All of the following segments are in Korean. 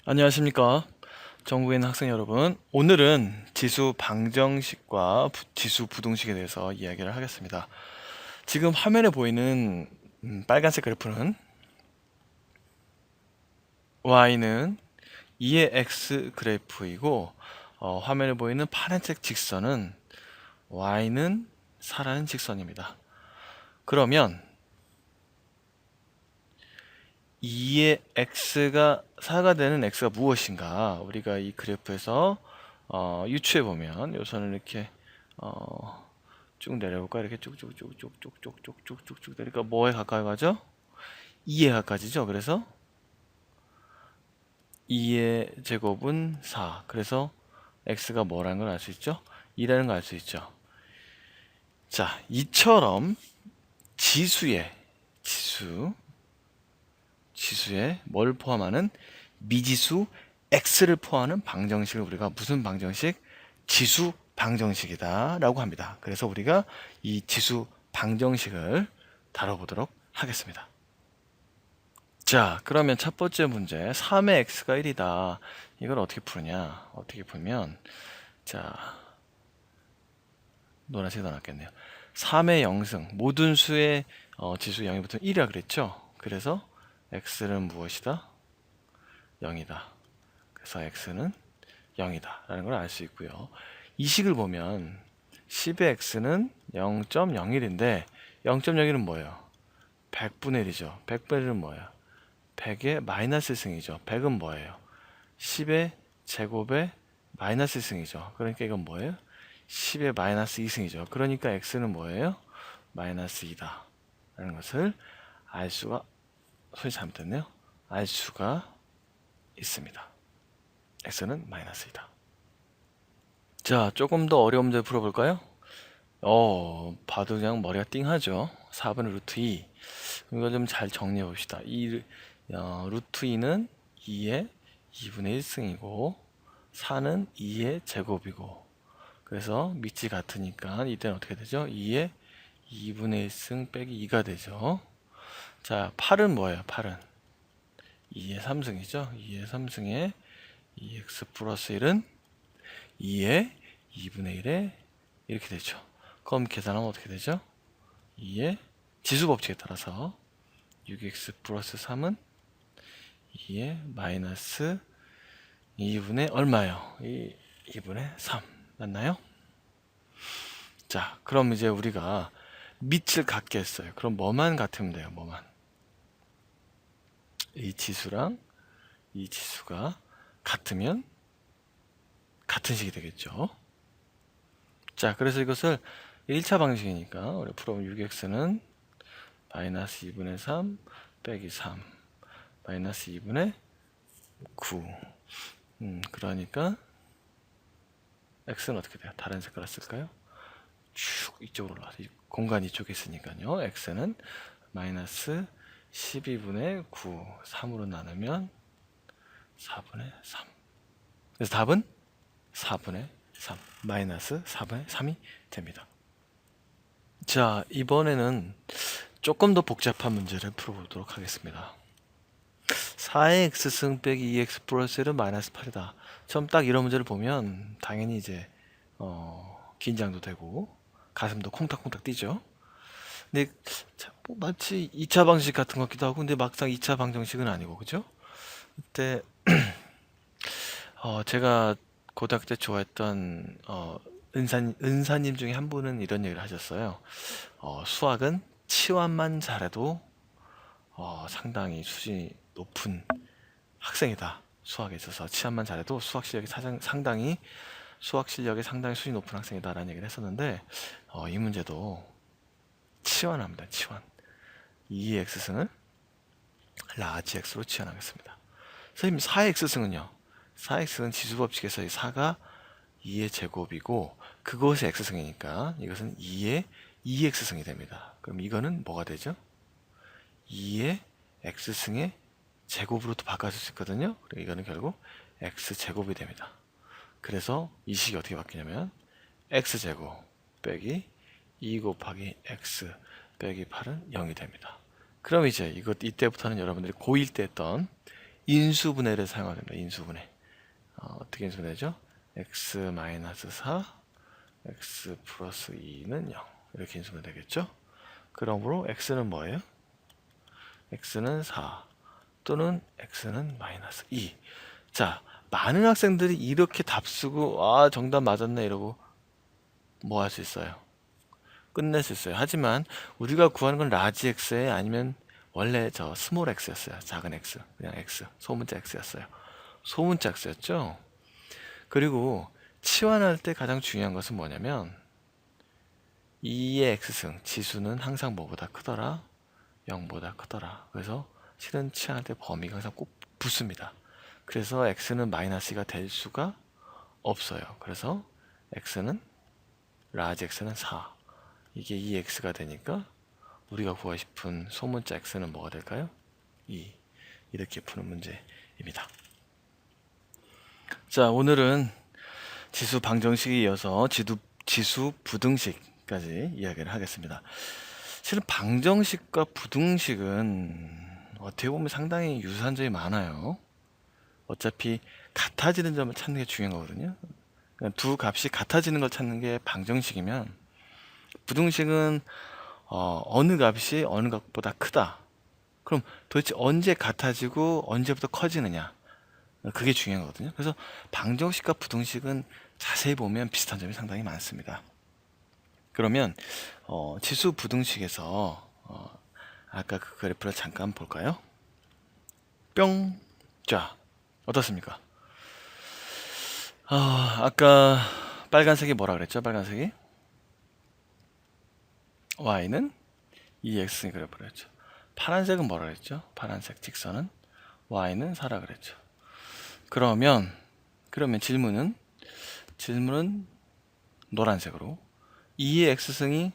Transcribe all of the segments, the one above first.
안녕하십니까. 전국에 있는 학생 여러분. 오늘은 지수 방정식과 지수 부등식에 대해서 이야기를 하겠습니다. 지금 화면에 보이는 빨간색 그래프는 y는 2의 x 그래프이고, 화면에 보이는 파란색 직선은 y는 4라는 직선입니다. 그러면 2의 x가 4가 되는 x가 무엇인가? 우리가 이 그래프에서 유추해 보면 요 선을 이렇게 쭉 내려볼까? 이렇게 쭉쭉쭉쭉쭉쭉쭉쭉쭉 내리니까 뭐에 가까이 가죠? 2에 가까워지죠. 그래서 2의 제곱은 4. 그래서 x가 뭐라는 걸 알 수 있죠? 2라는 걸 알 수 있죠. 자, 이처럼 지수에 뭘 포함하는 미지수 x를 포함하는 방정식을 우리가 무슨 방정식? 지수 방정식이다 라고 합니다. 그래서 우리가 이 지수 방정식을 다뤄보도록 하겠습니다. 자, 그러면 첫 번째 문제 3의 x가 1이다. 이걸 어떻게 푸느냐? 어떻게 풀면, 자, 노란색이 더 낫겠네요. 3의 0승, 모든 수의 지수 0이 붙으면 1이라 그랬죠? 그래서 x는 무엇이다? 0이다. 그래서 x는 0이다 라는 걸 알 수 있고요. 이 식을 보면 10의 x는 0.01인데 0.01은 뭐예요? 100분의 1이죠. 100분의 1은 뭐예요? 100의 마이너스 승이죠. 100은 뭐예요? 10의 제곱의 마이너스 승이죠. 그러니까 이건 뭐예요? 10의 마이너스 2승이죠. 그러니까 x는 뭐예요? 마이너스 2다 라는 것을 알 수가, 소리 잘못했네요. 알 수가 있습니다. x는 마이너스 2다. 자, 조금 더 어려운 문제 풀어볼까요? 봐도 그냥 머리가 띵하죠. 4분의 루트 2. 이거 좀 잘 정리해 봅시다. 루트 2는 2의 2분의 1승이고 4는 2의 제곱이고, 그래서 밑이 같으니까 이때는 어떻게 되죠? 2의 2분의 1승 빼기 2가 되죠. 자, 8은 뭐예요? 8은 2의 3승이죠. 2의 3승에 2x 플러스 1은 2의 2분의 1에 이렇게 되죠. 그럼 계산하면 어떻게 되죠? 2의 지수법칙에 따라서 6x 플러스 3은 2의 마이너스 2분의 얼마요? 2분의 3 맞나요? 자, 그럼 이제 우리가 밑을 같게 했어요. 그럼 뭐만 같으면 돼요? 뭐만. 이 지수랑 이 지수가 같으면 같은 식이 되겠죠. 자, 그래서 이것을 1차 방식이니까 우리 풀어보면 6x는 마이너스 2분의 3 빼기 3 마이너스 2분의 9. 그러니까 x는 어떻게 돼요? 다른 색깔을 쓸까요? 쭉 이쪽으로 올라와서 공간 이쪽에 있으니까요. x는 마이너스 12분의 9 3으로 나누면 4분의 3. 그래서 답은 4분의 3 마이너스 4분의 3이 됩니다. 자, 이번에는 조금 더 복잡한 문제를 풀어보도록 하겠습니다. 4의 x승 빼기 2x 플러스 1은 마이너스 8이다. 처음 딱 이런 문제를 보면 당연히 이제 긴장도 되고 가슴도 콩닥콩닥 뛰죠. 근데 뭐 마치 2차 방정식 같은 것 같기도 하고, 근데 막상 2차 방정식은 아니고, 그죠? 그때 제가 고등학교 때 좋아했던 은사님 중에 한 분은 이런 얘기를 하셨어요. 수학은 치환만 잘해도 상당히 수준이 높은 학생이다. 수학에 있어서 치환만 잘해도 상당히 수학 실력이 상당히 수준이 높은 학생이다라는 얘기를 했었는데, 이 문제도 치환합니다. 치환. 2의 x승을 라지 x로 치환하겠습니다. 선생님, 4의 x승은요? 4의 x승은 지수법칙에서 4가 2의 제곱이고 그것이 x승이니까 이것은 2의 2x승이 됩니다. 그럼 이거는 뭐가 되죠? 2의 x승의 제곱으로 또 바꿔줄 수 있거든요. 그리고 이거는 결국 x제곱이 됩니다. 그래서 이 식이 어떻게 바뀌냐면 x제곱 빼기 2 곱하기 x 빼기 8은 0이 됩니다. 그럼 이제 이때부터는 여러분들이 고1 때 했던 인수분해를 사용하게 됩니다. 인수분해. 어떻게 인수분해죠? x-4 x 플러스 2는 0 이렇게 인수분해 되겠죠? 그러므로 x는 뭐예요? x는 4 또는 x는 마이너스 2. 자, 많은 학생들이 이렇게 답 쓰고 아 정답 맞았네 이러고 뭐 할 수 있어요? 끝낼 수 있어요. 하지만 우리가 구하는 건 라지 x에 아니면 원래 저 스몰 x였어요. 작은 x, 그냥 x, 소문자 x였어요. 소문자 x였죠. 그리고 치환할 때 가장 중요한 것은 뭐냐면 2의 x승 지수는 항상 뭐보다 크더라? 0보다 크더라. 그래서 실은 치환할 때 범위가 항상 꼭 붙습니다. 그래서 x는 마이너스가 될 수가 없어요. 그래서 x는 라지 x는 4. 이게 2x가 되니까 우리가 구하고 싶은 소문자 x는 뭐가 될까요? 2. 이렇게 푸는 문제입니다. 자, 오늘은 지수 방정식에 이어서 지수 부등식까지 이야기를 하겠습니다. 실은 방정식과 부등식은 어떻게 보면 상당히 유사한 점이 많아요. 어차피 같아지는 점을 찾는 게 중요한 거거든요. 그러니까 두 값이 같아지는 걸 찾는 게 방정식이면 부등식은 어느 값이 어느 값보다 크다. 그럼 도대체 언제 같아지고 언제부터 커지느냐? 그게 중요한 거거든요. 그래서 방정식과 부등식은 자세히 보면 비슷한 점이 상당히 많습니다. 그러면 지수 부등식에서 아까 그 그래프를 잠깐 볼까요? 뿅. 자, 어떻습니까? 아까 빨간색이 뭐라 그랬죠? 빨간색이 y는 2x 그래프를 했죠. 파란색은 뭐라 그랬죠? 파란색 직선은 y는 4라 그랬죠. 그러면 질문은 노란색으로 2의 x승이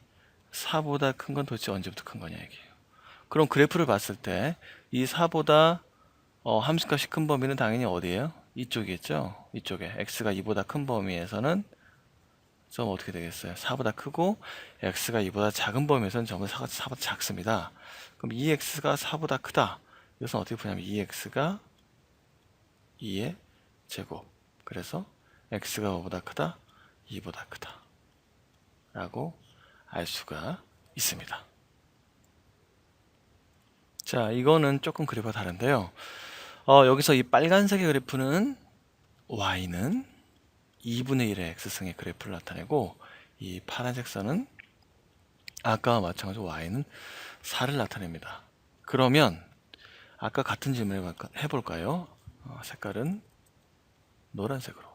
4보다 큰 건 도대체 언제부터 큰 거냐 얘기예요. 그럼 그래프를 봤을 때 이 4보다 함수값이 큰 범위는 당연히 어디예요? 이쪽이겠죠? 이쪽에 x가 2보다 큰 범위에서는 좀 어떻게 되겠어요? 4보다 크고 x가 2보다 작은 범위에서는 전부 4보다 작습니다. 그럼 2x가 4보다 크다. 이것은 어떻게 보냐면 2x가 2의 제곱. 그래서 x가 5보다 크다, 2보다 크다 라고 알 수가 있습니다. 자, 이거는 조금 그래프가 다른데요. 여기서 이 빨간색의 그래프는 y는 2분의 1의 x승의 그래프를 나타내고 이 파란색 선은 아까와 마찬가지로 y는 4를 나타냅니다. 그러면 아까 같은 질문을 해볼까요? 색깔은 노란색으로.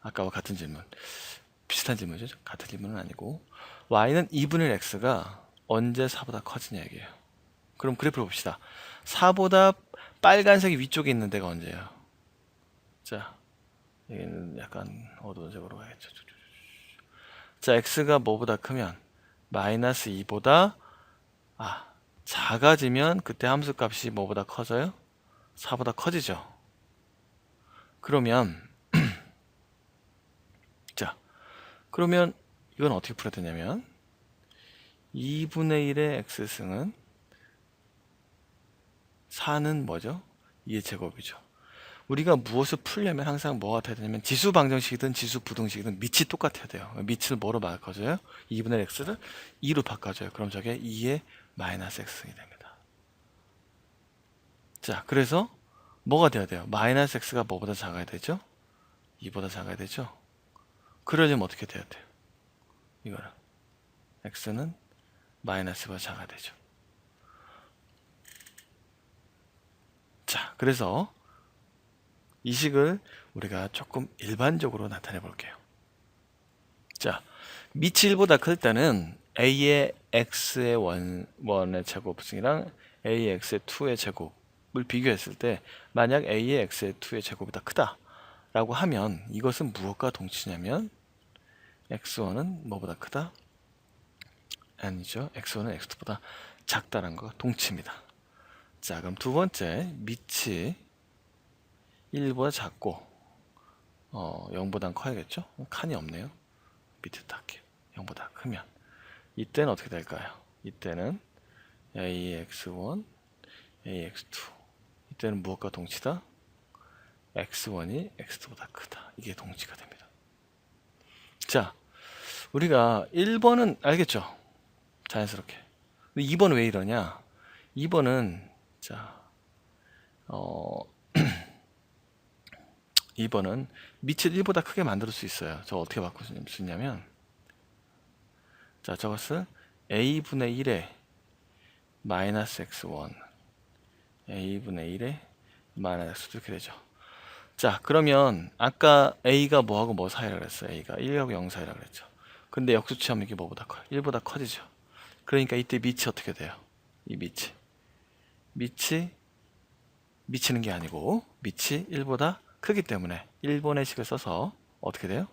아까와 같은 질문. 비슷한 질문이죠. 같은 질문은 아니고 y는 2분의 1 x가 언제 4보다 커지냐 얘기예요. 그럼 그래프를 봅시다. 4보다 빨간색이 위쪽에 있는 데가 언제예요? 자, 여기는 약간 어두운 색으로 가겠죠. 자, x가 뭐보다 크면 마이너스 2보다 작아지면 그때 함수값이 뭐보다 커져요? 4보다 커지죠. 그러면 자, 그러면 이건 어떻게 풀어야 되냐면 2분의 1의 x승은 4는 뭐죠? 2의 제곱이죠. 우리가 무엇을 풀려면 항상 뭐가 돼야 되냐면 지수 방정식이든 지수 부등식이든 밑이 똑같아야 돼요. 밑을 뭐로 바꿔줘요? 2분의 x를 2로 바꿔줘요. 그럼 저게 2의 마이너스 x승이 됩니다. 자, 그래서 뭐가 돼야 돼요? 마이너스 x가 뭐보다 작아야 되죠? 2보다 작아야 되죠? 그러려면 어떻게 돼야 돼요? 이거는 x는 마이너스보다 작아야 되죠. 자, 그래서 이 식을 우리가 조금 일반적으로 나타내 볼게요. 자, 밑이 1보다 클 때는 a의 x의 원의 제곱승이랑 a의 x의 2의 제곱을 비교했을 때 만약 a의 x의 2의 제곱이 더 크다 라고 하면 이것은 무엇과 동치냐면 x1은 뭐보다 크다? 아니죠. x1은 x2보다 작다는 거 동치입니다. 자, 그럼 두 번째 밑이 1보다 작고 0보단 커야겠죠? 칸이 없네요. 밑에 할게요. 0보다 크면 이때는 어떻게 될까요? 이때는 ax1, ax2 이때는 무엇과 동치다? x1이 x2보다 크다. 이게 동치가 됩니다. 자, 우리가 1번은 알겠죠? 자연스럽게. 근데 2번은 왜 이러냐? 2번은 자, 2번은 밑을 1보다 크게 만들 수 있어요. 저 어떻게 바꿀 수 있냐면, 자, 저것을 a분의 1에 마이너스 x1 a분의 1에 마이너스 x2 이렇게 되죠. 자, 그러면 아까 a가 뭐하고 뭐 사이라 그랬어요? a가 1하고 0 사이라 그랬죠. 근데 역수치하면 이게 뭐보다 커요? 1보다 커지죠. 그러니까 이때 밑이 어떻게 돼요? 이 밑이 미치는 게 아니고 밑이 1보다 크기 때문에 1번의 식을 써서 어떻게 돼요?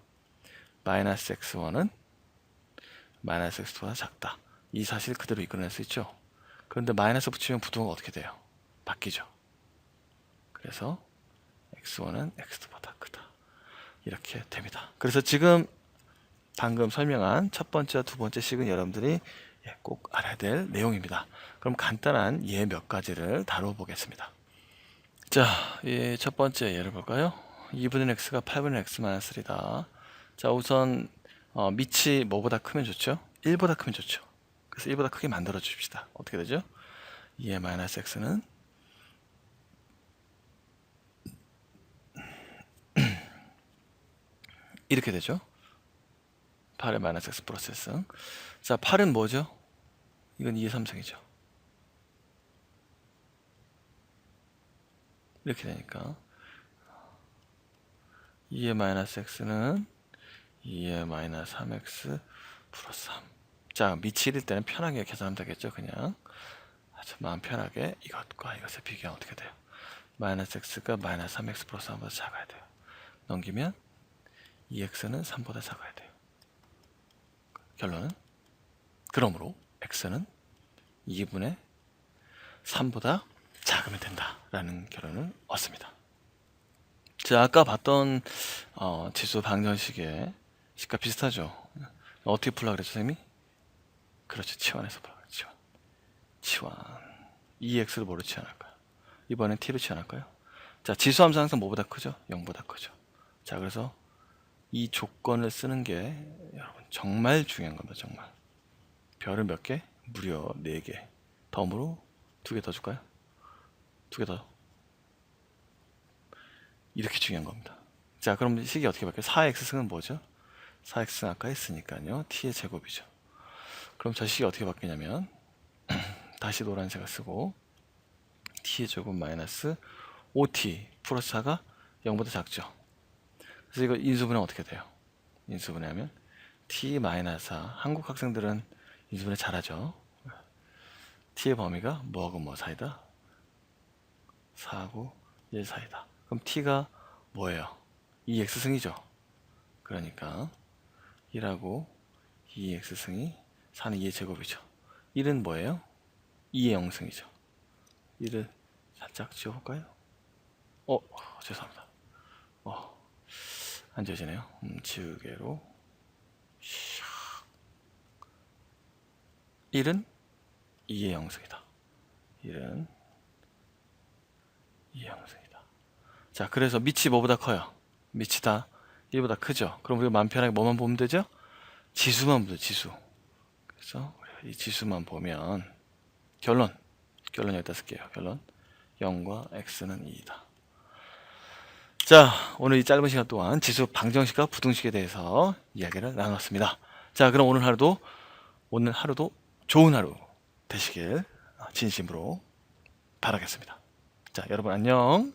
마이너스 x1은 마이너스 x2보다 작다. 이 사실 그대로 이끌어낼 수 있죠. 그런데 마이너스 붙이면 부등호가 어떻게 돼요? 바뀌죠. 그래서 x1은 x2보다 크다. 이렇게 됩니다. 그래서 지금 방금 설명한 첫 번째와 두 번째 식은 여러분들이 꼭 알아야 될 내용입니다. 그럼 간단한 예 몇 가지를 다뤄보겠습니다. 자, 첫 번째 예를 볼까요? 2분의 x가 8분의 x 마이너스 3다. 자, 우선 밑이 뭐보다 크면 좋죠? 1보다 크면 좋죠. 그래서 1보다 크게 만들어 줍시다. 어떻게 되죠? 2의 마이너스 x는 이렇게 되죠. 8의 마이너스 x 플러스 x. 자, 8은 뭐죠? 이건 2의 3승이죠. 이렇게 되니까 2의 마이너스 x는 2의 마이너스 3x 플러스 3. 자, 밑이 1일 때는 편하게 계산하면 되겠죠. 그냥 아주 마음 편하게 이것과 이것을 비교하면 어떻게 돼요? 마이너스 x가 마이너스 3x 플러스 3보다 작아야 돼요. 넘기면 2x는 3보다 작아야 돼요. 결론은 그러므로 x는 2분의 3보다 작으면 된다라는 결론을 얻습니다. 자, 아까 봤던 지수 방정식의 식과 비슷하죠. 어떻게 풀라 그랬죠, 선생님이? 그렇죠. 치환해서 풀라 그랬죠. 치환. 2x를 뭐로 치환할까요? 이번엔 t로 치환할까요? 자, 지수 함수 항상 뭐보다 크죠? 0보다 크죠. 자, 그래서 이 조건을 쓰는 게 여러분 정말 중요한 겁니다. 정말. 별을 몇 개? 무려 4개. 덤으로 2개 더 줄까요? 2개 더. 이렇게 중요한 겁니다. 자, 그럼 식이 어떻게 바뀌어요? 4x승은 뭐죠? 4x승 아까 했으니까요. t의 제곱이죠. 그럼 저 식이 어떻게 바뀌냐면 다시 노란색을 쓰고 t의 제곱 마이너스 5t 플러스 4가 0보다 작죠. 그래서 이거 인수분해 어떻게 돼요? 인수분해하면 t 마이너스 4. 한국 학생들은 인수분해 잘하죠. t의 범위가 뭐하고 뭐 사이다? 4하고 1 사이다. 그럼 t가 뭐예요? 2x승이죠. 그러니까 1하고 2x승이 4는 2의 제곱이죠. 1은 뭐예요? 2의 0승이죠. 1을 살짝 지워볼까요? 죄송합니다. 안 지워지네요. 지우개로 1은 2의 0승이다. 1은 2의 0승이다. 자, 그래서 밑이 뭐보다 커요? 밑이 다 1보다 크죠. 그럼 우리가 마음 편하게 뭐만 보면 되죠? 지수만 보죠. 지수. 그래서 이 지수만 보면 결론 여기다 쓸게요. 결론 0과 x는 2이다. 자, 오늘 이 짧은 시간 동안 지수 방정식과 부등식에 대해서 이야기를 나눴습니다. 자, 그럼 오늘 하루도 좋은 하루 되시길 진심으로 바라겠습니다. 자, 여러분 안녕.